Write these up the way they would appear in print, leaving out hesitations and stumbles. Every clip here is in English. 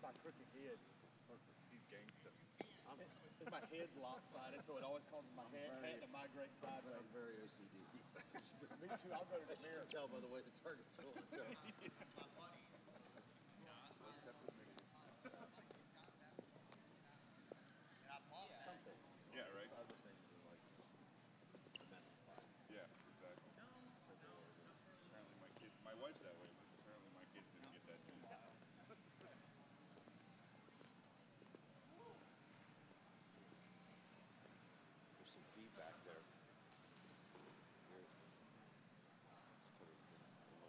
my crooked head. Perfect. He's gangsta. My head's lopsided, so it always causes my head to migrate sideways. I'm very OCD. Me too. I'll go to the mirror. You can tell by the way the target's going. Something. Yeah, right? Other things are like a messy spot. Yeah, exactly. Apparently my wife's that way, but apparently my kids didn't get that too. There's some feedback there. Here. Just put it in. Come on.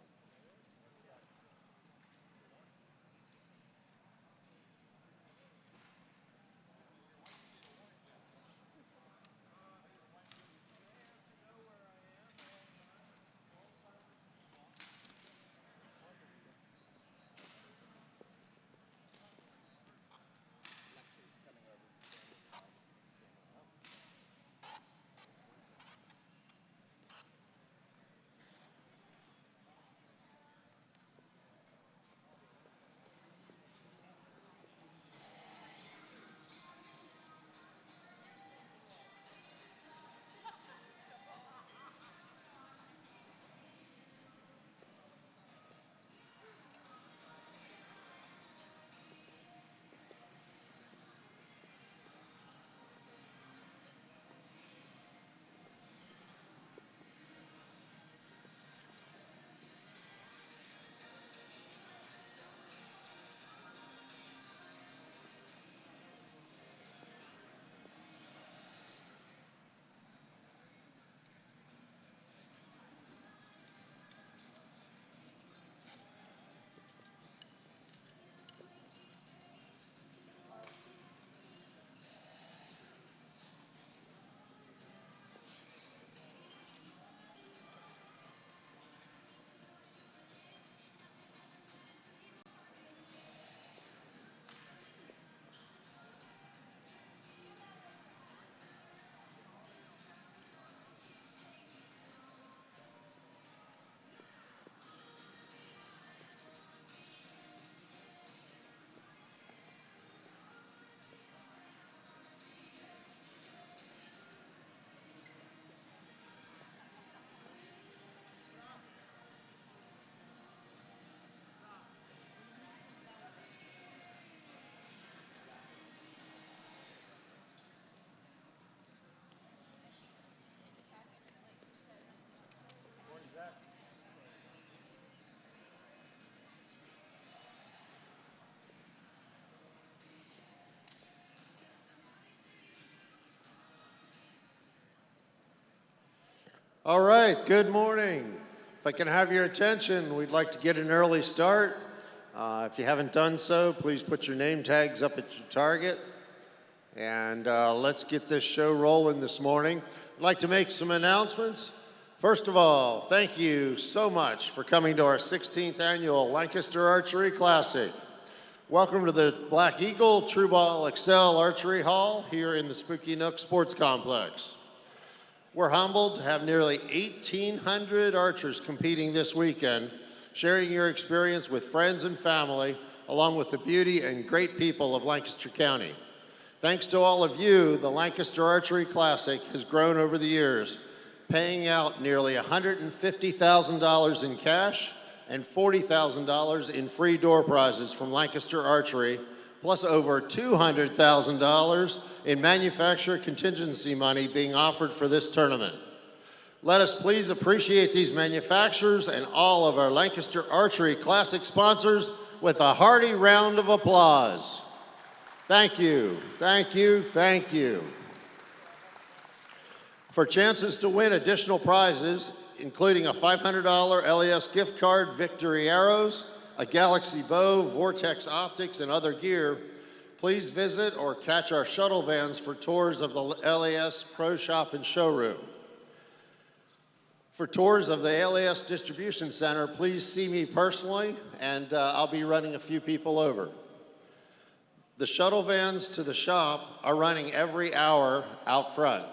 All right, good morning. If I can have your attention, we'd like to get an early start. If you haven't done so, please put your name tags up at your target. And let's get this show rolling this morning. I'd like to make some announcements. First of all, thank you so much for coming to our 16th annual Lancaster Archery Classic. Welcome to the Black Eagle True Ball Excel Archery Hall here in the Spooky Nook Sports Complex. We're humbled to have nearly 1,800 archers competing this weekend, sharing your experience with friends and family, along with the beauty and great people of Lancaster County. Thanks to all of you, the Lancaster Archery Classic has grown over the years, paying out nearly $150,000 in cash and $40,000 in free door prizes from Lancaster Archery, plus over $200,000 in manufacturer contingency money being offered for this tournament. Let us please appreciate these manufacturers and all of our Lancaster Archery Classic sponsors with a hearty round of applause. Thank you, thank you, thank you. For chances to win additional prizes, including a $500 LES gift card, Victory Arrows, a Galaxy Bow, Vortex Optics, and other gear, please visit or catch our shuttle vans for tours of the LAS Pro Shop and Showroom. For tours of the LAS Distribution Center, please see me personally, and I'll be running a few people over. The shuttle vans to the shop are running every hour out front.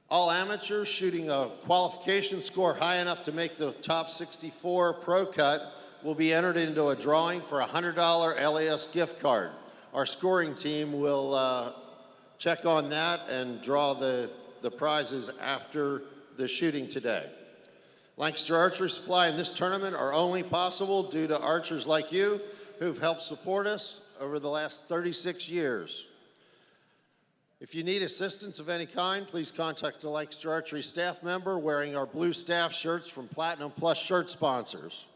All amateurs shooting a qualification score high enough to make the top 64 pro cut will be entered into a drawing for a $100 LAS gift card. Our scoring team will check on that and draw the prizes after the shooting today. Lancaster Archery Supply in this tournament are only possible due to archers like you who've helped support us over the last 36 years. If you need assistance of any kind, please contact the Lancaster Archery staff member wearing our blue staff shirts from Platinum Plus shirt sponsors.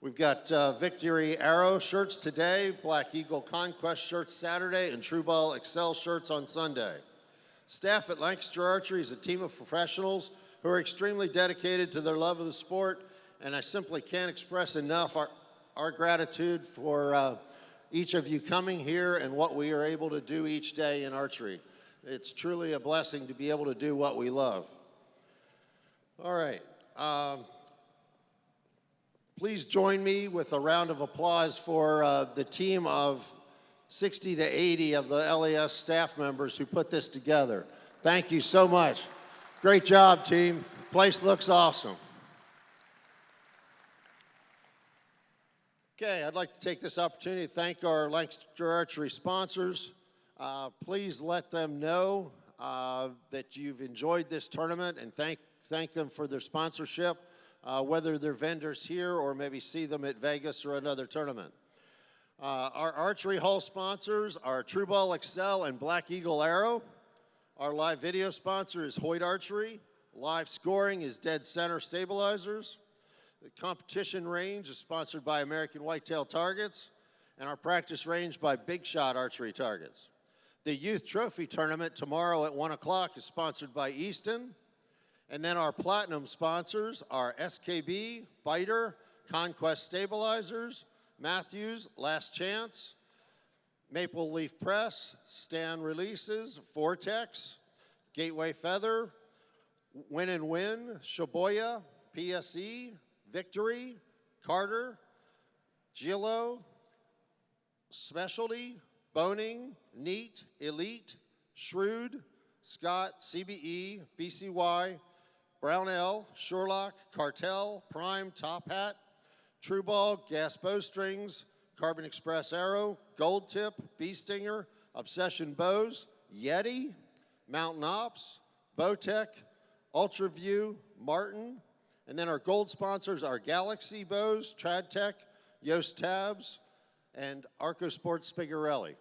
We've got Victory Arrow shirts today, Black Eagle Conquest shirts Saturday, and True Ball Excel shirts on Sunday. Staff at Lancaster Archery is a team of professionals who are extremely dedicated to their love of the sport, and I simply can't express enough our gratitude for each of you coming here and what we are able to do each day in archery. It's truly a blessing to be able to do what we love. All right. Please join me with a round of applause for the team of 60 to 80 of the LAS staff members who put this together. Thank you so much. Great job, team. Place looks awesome. Okay, I'd like to take this opportunity to thank our Lancaster Archery sponsors. Please let them know that you've enjoyed this tournament and thank them for their sponsorship, whether they're vendors here or maybe see them at Vegas or another tournament. Our archery hall sponsors are True Ball Excel and Black Eagle Arrow. Our live video sponsor is Hoyt Archery. Live scoring is Dead Center Stabilizers. The competition range is sponsored by American Whitetail Targets, and our practice range by Big Shot Archery Targets. The Youth Trophy Tournament tomorrow at 1 o'clock is sponsored by Easton. And then our platinum sponsors are SKB, Biter, Conquest Stabilizers, Matthews, Last Chance, Maple Leaf Press, Stan Releases, Vortex, Gateway Feather, Win and Win, Shibuya, PSE, Victory, Carter, Gillo, Specialty, Boning, Neat, Elite, Shrewd, Scott, CBE, BCY, Brownell, Sherlock, Cartel, Prime, Top Hat, True Ball, Gas Bowstrings, Carbon Express Arrow, Gold Tip, Bee Stinger, Obsession Bows, Yeti, Mountain Ops, Bowtech, Ultra View, Martin, and then our gold sponsors are Galaxy Bows, Tradtech, Yost Tabs, and Arco Sports Spigarelli.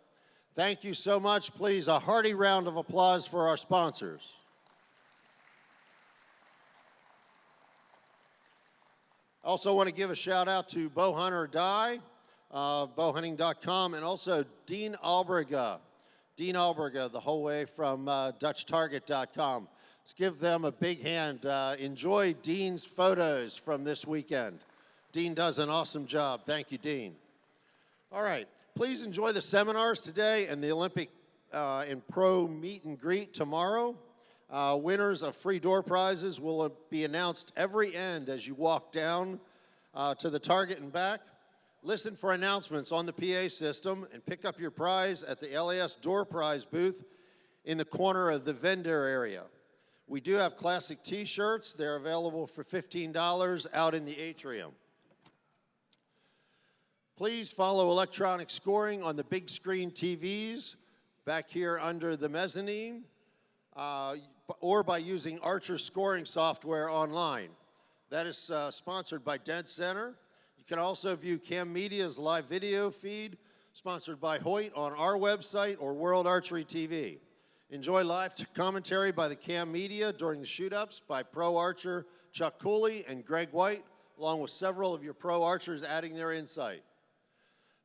Thank you so much. Please, a hearty round of applause for our sponsors. I also want to give a shout out to Bowhunter Die, bowhunting.com, and also Dean Albriga. Dean Albriga, the whole way from DutchTarget.com. Let's give them a big hand. Enjoy Dean's photos from this weekend. Dean does an awesome job. Thank you, Dean. All right. Please enjoy the seminars today and the Olympic and Pro meet and greet tomorrow. Winners of free door prizes will be announced every end as you walk down to the target and back. Listen for announcements on the PA system and pick up your prize at the LAS door prize booth in the corner of the vendor area. We do have classic t-shirts. They're available for $15 out in the atrium. Please follow electronic scoring on the big screen TVs back here under the mezzanine, or by using Archer scoring software online. That is sponsored by Dead Center. You can also view Cam Media's live video feed, sponsored by Hoyt, on our website or World Archery TV. Enjoy live commentary by the Cam Media during the shoot-ups by pro archer Chuck Cooley and Greg White, along with several of your pro archers adding their insight.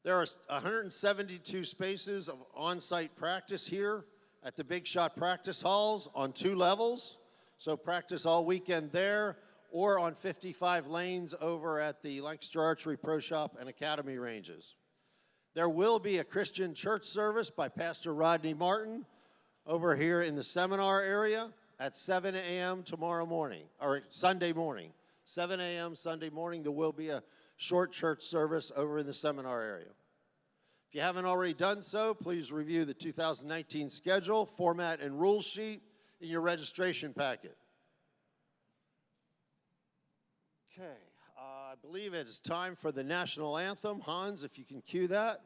There are 172 spaces of on-site practice here at the Big Shot practice halls on 2 levels. So practice all weekend there or on 55 lanes over at the Lancaster Archery Pro Shop and Academy ranges. There will be a Christian church service by Pastor Rodney Martin over here in the seminar area at 7 a.m. tomorrow morning, or Sunday morning. 7 a.m. Sunday morning, there will be a short church service over in the seminar area. If you haven't already done so, please review the 2019 schedule, format, and rule sheet in your registration packet. Okay, I believe it is time for the national anthem. Hans, if you can cue that.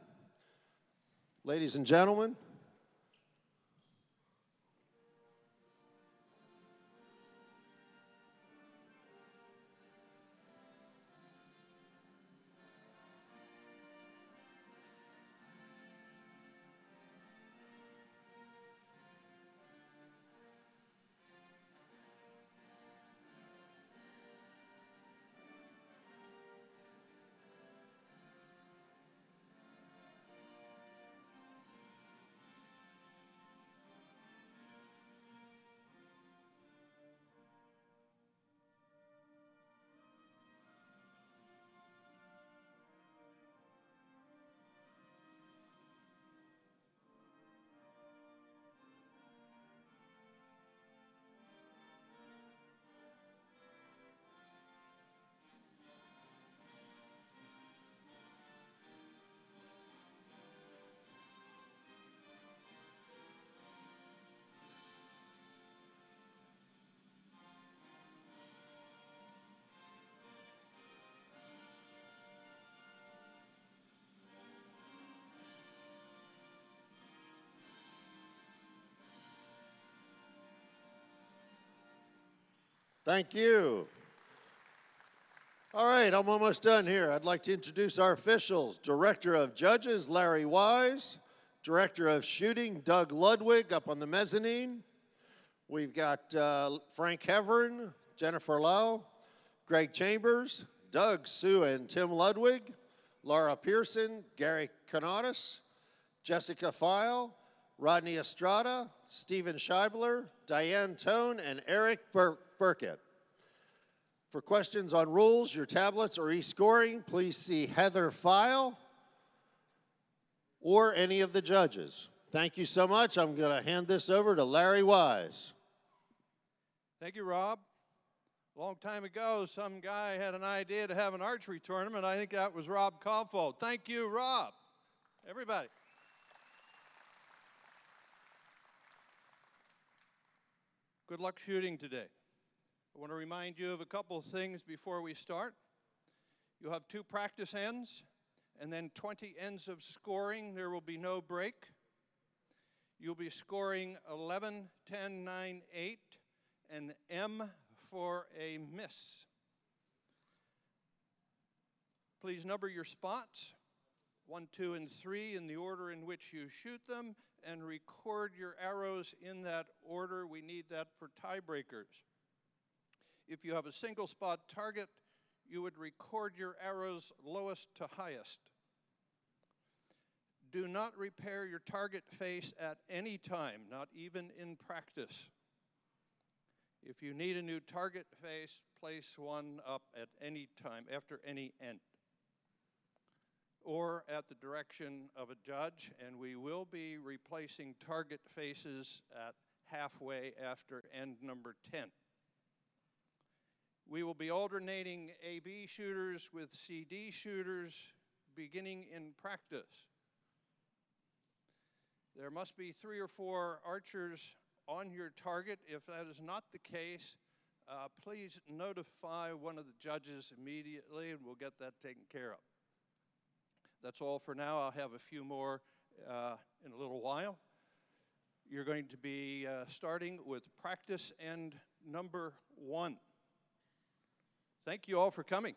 Ladies and gentlemen. Thank you. All right, I'm almost done here. I'd like to introduce our officials. Director of Judges, Larry Wise. Director of Shooting, Doug Ludwig, up on the mezzanine. We've got Frank Hevern, Jennifer Lau, Greg Chambers, Doug, Sue, and Tim Ludwig, Laura Pearson, Gary Canadas, Jessica File, Rodney Estrada, Stephen Scheibler, Diane Tone, and Eric Burkett. For questions on rules, your tablets, or e-scoring, please see Heather File or any of the judges. Thank you so much. I'm going to hand this over to Larry Wise. Thank you, Rob. A long time ago, some guy had an idea to have an archery tournament. I think that was Rob Kauffold. Thank you, Rob. Everybody. Good luck shooting today. I want to remind you of a couple of things before we start. You'll have 2 practice ends and then 20 ends of scoring. There will be no break. You'll be scoring 11, 10, 9, 8, and M for a miss. Please number your spots, 1, 2, and 3 in the order in which you shoot them, and record your arrows in that order. We need that for tiebreakers. If you have a single spot target, you would record your arrows lowest to highest. Do not repair your target face at any time, not even in practice. If you need a new target face, place one up at any time, after any end, or at the direction of a judge, and we will be replacing target faces at halfway after end number 10. We will be alternating AB shooters with CD shooters beginning in practice. There must be 3 or 4 archers on your target. If that is not the case, please notify one of the judges immediately and we'll get that taken care of. That's all for now. I'll have a few more in a little while. You're going to be starting with practice end number 1. Thank you all for coming.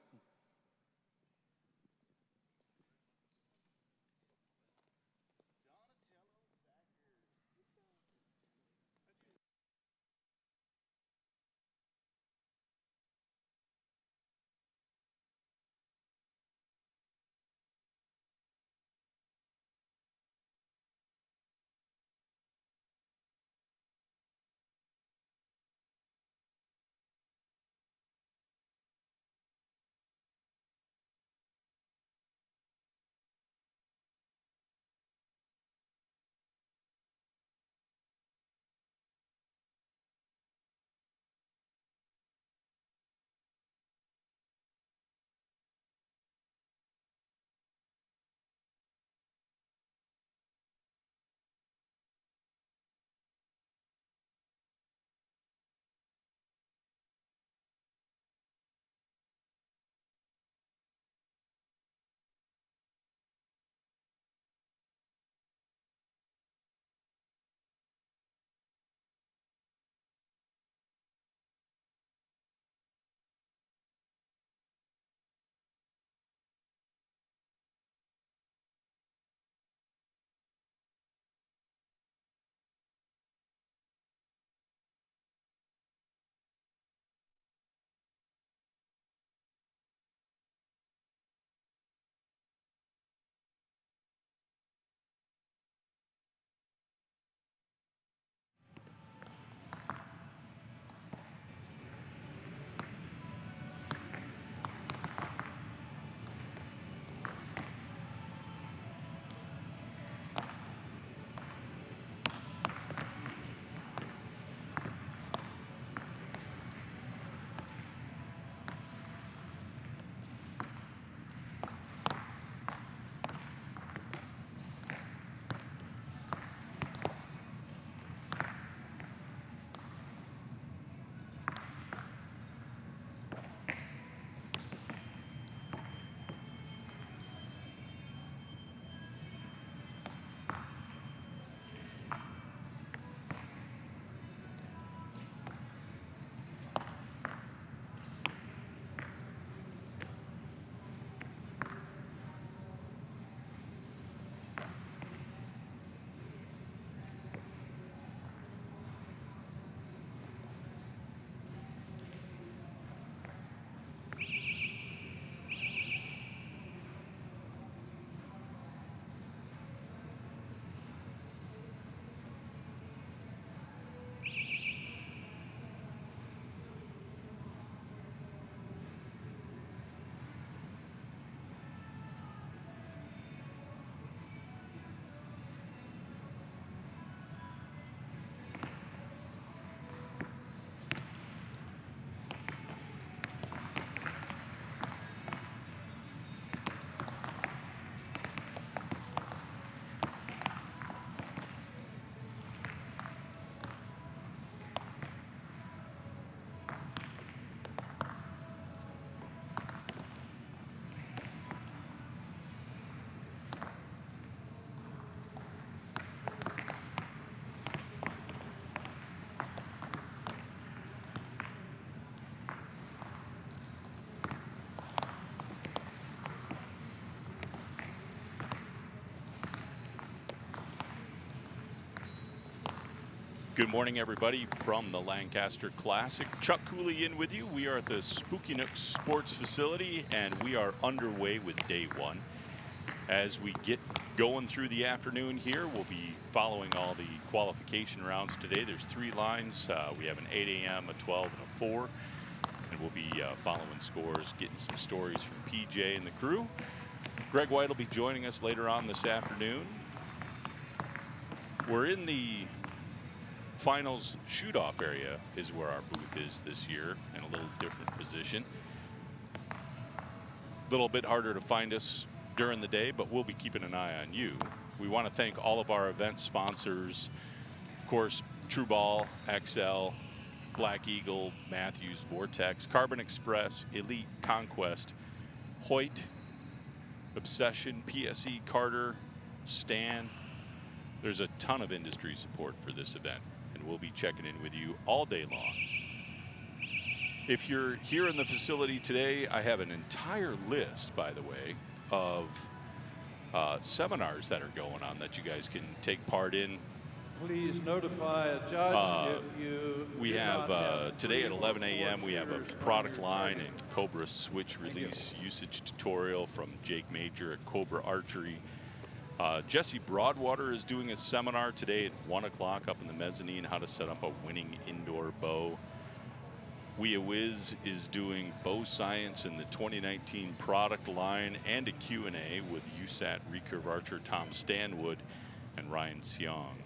Good morning, everybody, from the Lancaster Classic. Chuck Cooley in with you. We are at the Spooky Nook Sports Facility, and we are underway with day one. As we get going through the afternoon here, we'll be following all the qualification rounds today. There's 3 lines. We have an 8 a.m., a 12, and a 4. And we'll be following scores, getting some stories from PJ and the crew. Greg White will be joining us later on this afternoon. We're in the finals shoot-off area is where our booth is this year, in a little different position. A little bit harder to find us during the day, but we'll be keeping an eye on you. We want to thank all of our event sponsors, of course, True Ball, XL, Black Eagle, Matthews, Vortex, Carbon Express, Elite, Conquest, Hoyt, Obsession, PSE, Carter, Stan. There's a ton of industry support for this event, and we'll be checking in with you all day long. If you're here in the facility today, I have an entire list, by the way, of seminars that are going on that you guys can take part in. Please notify a judge if you we have today at 11 a.m. we have a product line and Cobra switch release usage tutorial from Jake Major at Cobra Archery. Jesse Broadwater is doing a seminar today at 1 o'clock up in the mezzanine, how to set up a winning indoor bow. Wea Wiz is doing bow science in the 2019 product line and a Q&A with USAT recurve archer Tom Stanwood and Ryan Seong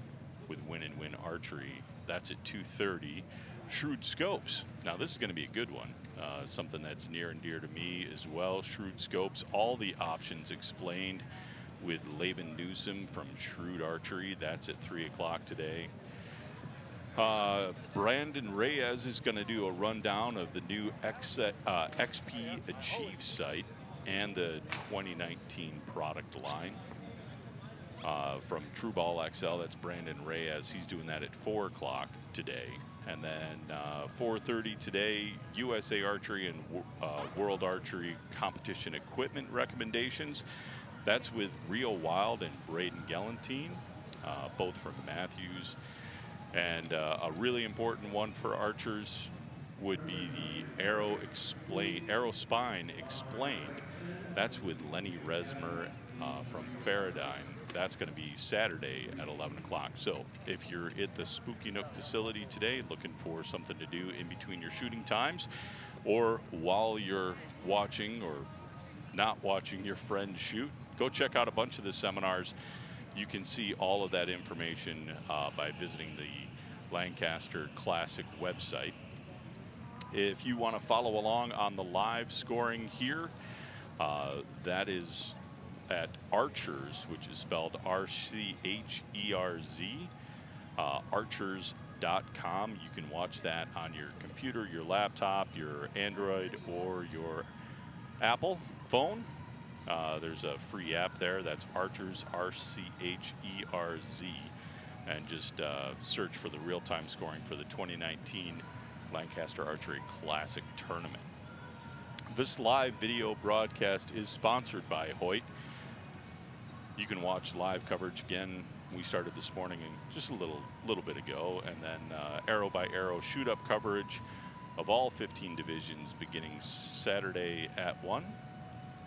with Win and Win Archery. That's at 2:30. Shrewd Scopes. Now this is going to be a good one. Something that's near and dear to me as well. Shrewd Scopes, all the options explained with Laban Newsom from Shrewd Archery. That's at 3 o'clock today. Brandon Reyes is going to do a rundown of the new XP Achieve site and the 2019 product line. From True Ball XL, that's Brandon Reyes. He's doing that at 4 o'clock today. And then 4:30 today, USA Archery and World Archery competition equipment recommendations. That's with Rio Wild and Braden Galantine, both from Matthews. And a really important one for archers would be the Arrow Spine Explained. That's with Lenny Resmer from Faradine. That's going to be Saturday at 11 o'clock. So if you're at the Spooky Nook facility today looking for something to do in between your shooting times, or while you're watching or not watching your friend shoot, go check out a bunch of the seminars. You can see all of that information by visiting the Lancaster Classic website. If you want to follow along on the live scoring here, that is at Archers, which is spelled R-C-H-E-R-Z, archers.com. You can watch that on your computer, your laptop, your Android, or your Apple phone. There's a free app there. That's Archers, R-C-H-E-R-Z. And just search for the real-time scoring for the 2019 Lancaster Archery Classic Tournament. This live video broadcast is sponsored by Hoyt. You can watch live coverage again. We started this morning and just a little bit ago, and then arrow by arrow shoot-up coverage of all 15 divisions beginning Saturday at 1.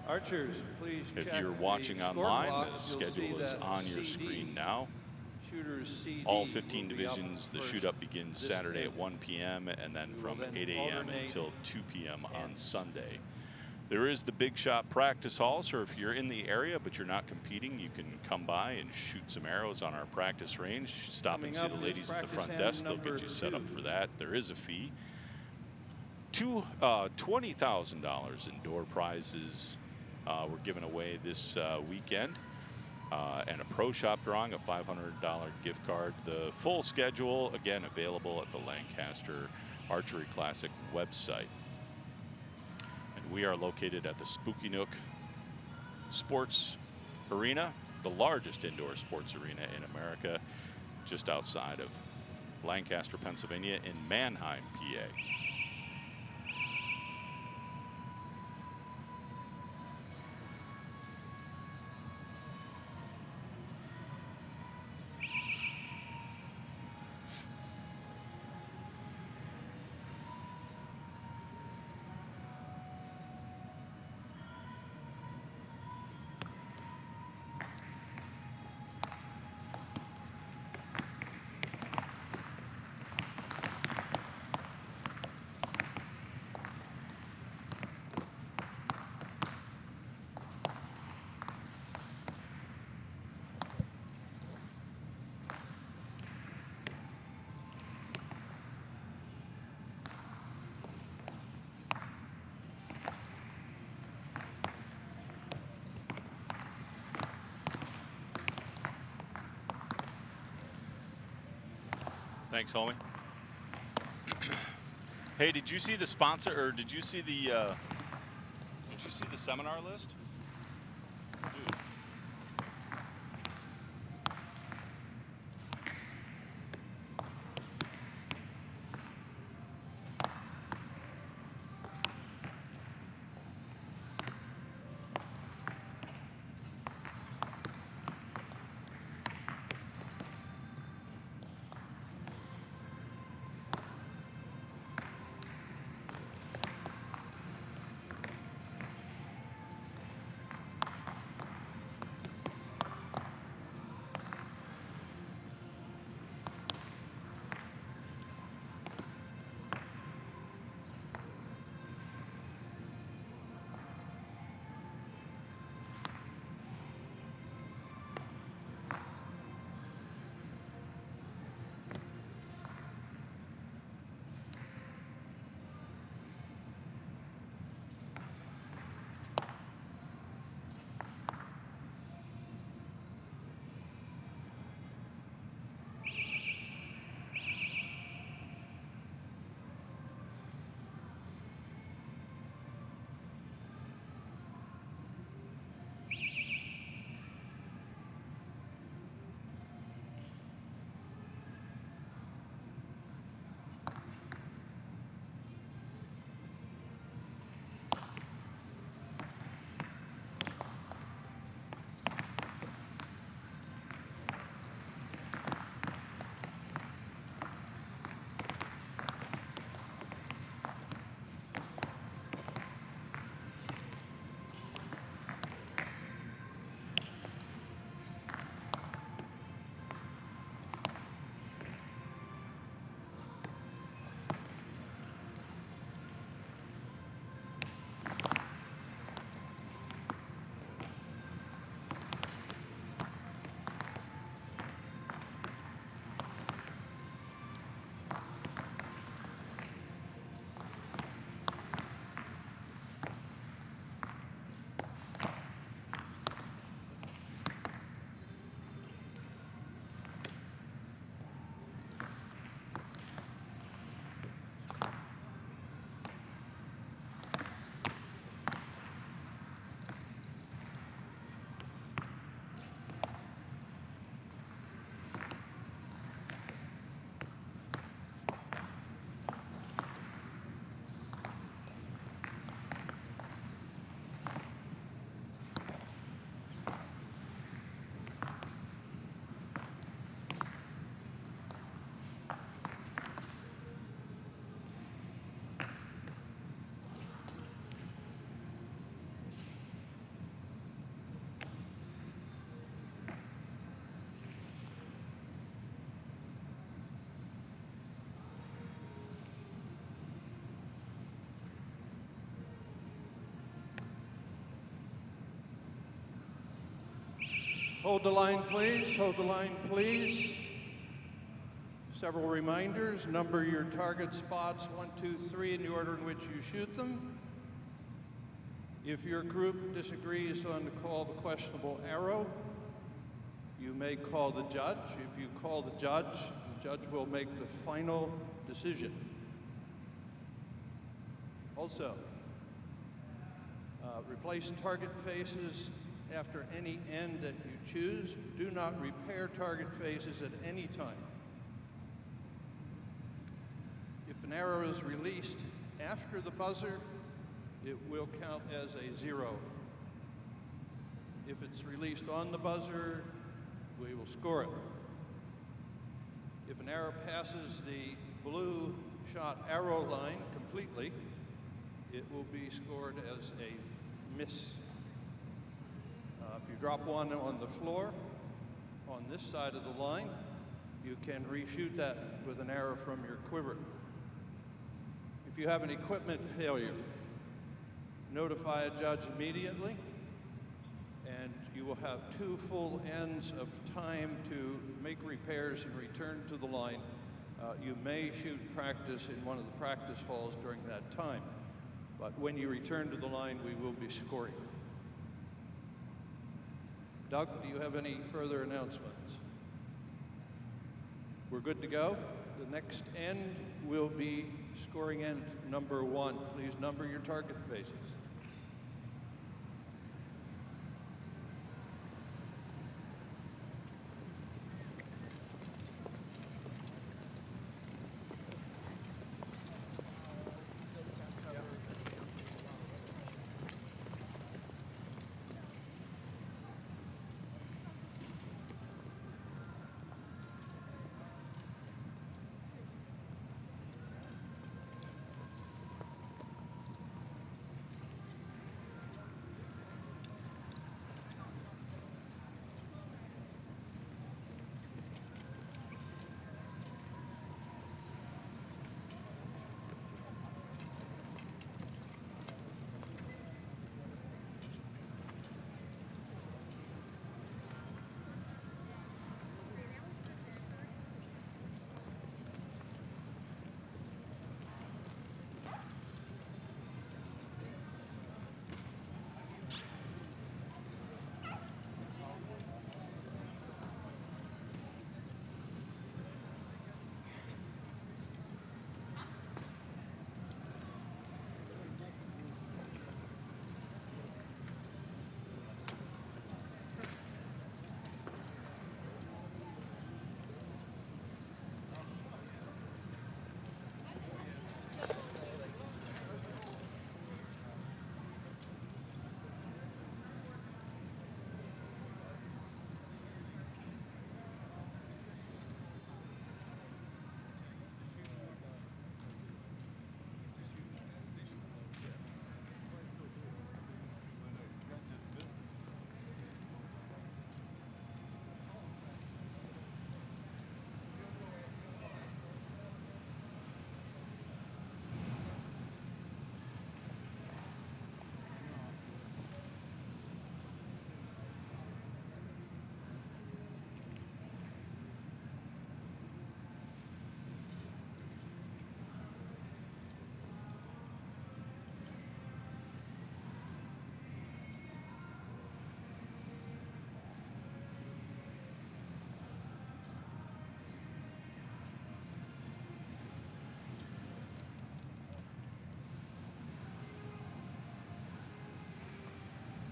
Archers, please check. If you're watching online, block, the schedule is on your screen now. CD all 15 divisions, the shoot-up begins Saturday at 1 p.m. and then from 8 a.m. until 2 p.m. on Sunday. There is the Big Shot practice hall, so if you're in the area but you're not competing, you can come by and shoot some arrows on our practice range. Stop and see the ladies at the front desk. They'll get you set up for that. There is a fee. $20,000 in door prizes we're giving away this weekend. And a pro shop drawing, a $500 gift card. The full schedule, again, available at the Lancaster Archery Classic website. And we are located at the Spooky Nook Sports Arena, the largest indoor sports arena in America, just outside of Lancaster, Pennsylvania, in Manheim, PA. Thanks, homie. Hey, did you see the sponsor, or did you see the seminar list? Dude. Hold the line, please. Hold the line, please. Several reminders. Number your target spots 1, 2, 3 in the order in which you shoot them. If your group disagrees on the call of a questionable arrow, you may call the judge. If you call the judge will make the final decision. Also, replace target faces after any end that you choose. Do not repair target faces at any time. If an arrow is released after the buzzer, it will count as a 0. If it's released on the buzzer, we will score it. If an arrow passes the blue shot arrow line completely, it will be scored as a miss. If you drop one on the floor on this side of the line, you can reshoot that with an arrow from your quiver. If you have an equipment failure, notify a judge immediately, and you will have 2 full ends of time to make repairs and return to the line. You may shoot practice in one of the practice halls during that time, but when you return to the line, we will be scoring. Doug, do you have any further announcements? We're good to go? The next end will be scoring end number 1. Please number your target faces.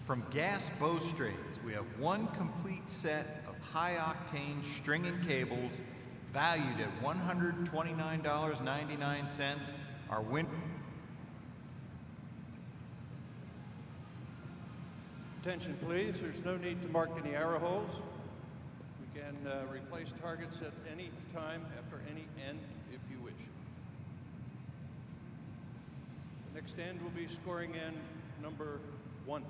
From Gas Bowstrings, we have one complete set of high-octane string and cables valued at $129.99. Our win. Attention, please. There's no need to mark any arrow holes. We can replace targets at any time after any end if you wish. The next end will be scoring end number 1.